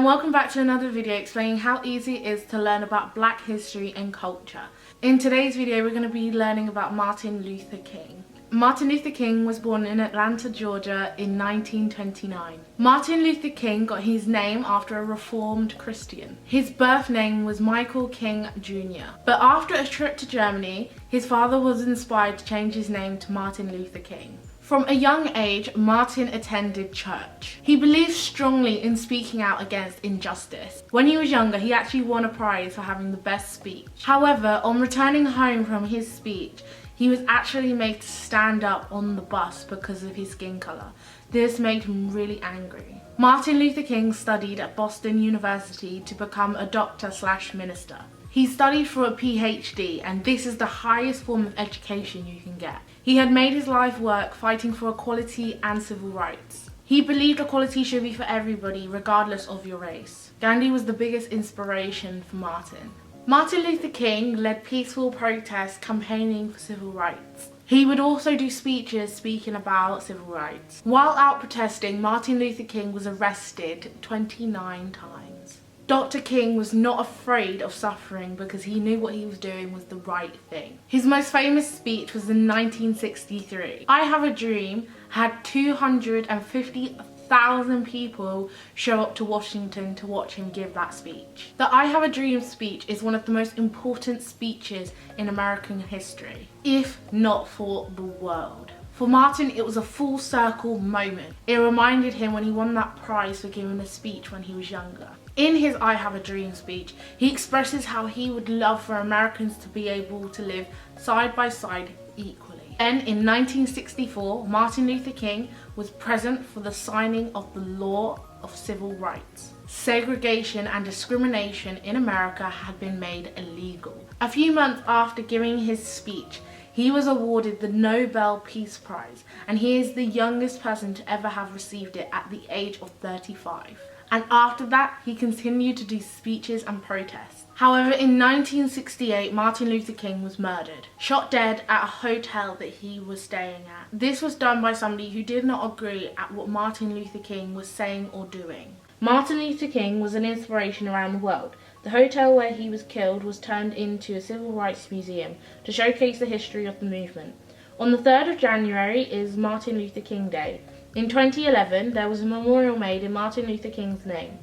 welcome back to another video explaining how easy it is to learn about Black history and culture. In today's video we're going to be learning about Martin Luther King. Martin Luther King was born in Atlanta, Georgia in 1929. Martin Luther King got his name after a Reformed Christian. His birth name was Michael King Jr. But after a trip to Germany, his father was inspired to change his name to Martin Luther King. From a young age, Martin attended church. He believed strongly in speaking out against injustice. When he was younger, he actually won a prize for having the best speech. However, on returning home from his speech, he was actually made to stand up on the bus because of his skin colour. This made him really angry. Martin Luther King studied at Boston University to become a doctor/minister. He studied for a PhD, and this is the highest form of education you can get. He had made his life work fighting for equality and civil rights. He believed equality should be for everybody, regardless of your race. Gandhi was the biggest inspiration for Martin. Martin Luther King led peaceful protests campaigning for civil rights. He would also do speeches speaking about civil rights. While out protesting, Martin Luther King was arrested 29 times. Dr. King was not afraid of suffering because he knew what he was doing was the right thing. His most famous speech was in 1963. I Have a Dream had 250,000 people show up to Washington to watch him give that speech. The I Have a Dream speech is one of the most important speeches in American history, if not for the world. For Martin, it was a full circle moment. It reminded him when he won that prize for giving a speech when he was younger. In his I Have a Dream speech, he expresses how he would love for Americans to be able to live side by side equally. Then in 1964, Martin Luther King was present for the signing of the Law of Civil Rights. Segregation and discrimination in America had been made illegal. A few months after giving his speech, he was awarded the Nobel Peace Prize, and he is the youngest person to ever have received it at the age of 35. And after that, he continued to do speeches and protests. However, in 1968, Martin Luther King was murdered, shot dead at a hotel that he was staying at. This was done by somebody who did not agree at what Martin Luther King was saying or doing. Martin Luther King was an inspiration around the world. The hotel where he was killed was turned into a civil rights museum to showcase the history of the movement. On the 3rd of January is Martin Luther King Day. In 2011, there was a memorial made in Martin Luther King's name.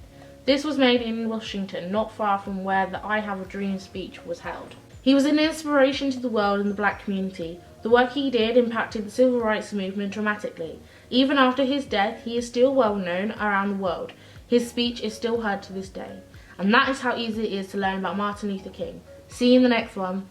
This was made in Washington, not far from where the I Have a Dream speech was held. He was an inspiration to the world and the Black community. The work he did impacted the civil rights movement dramatically. Even after his death, he is still well known around the world. His speech is still heard to this day. And that is how easy it is to learn about Martin Luther King. See you in the next one.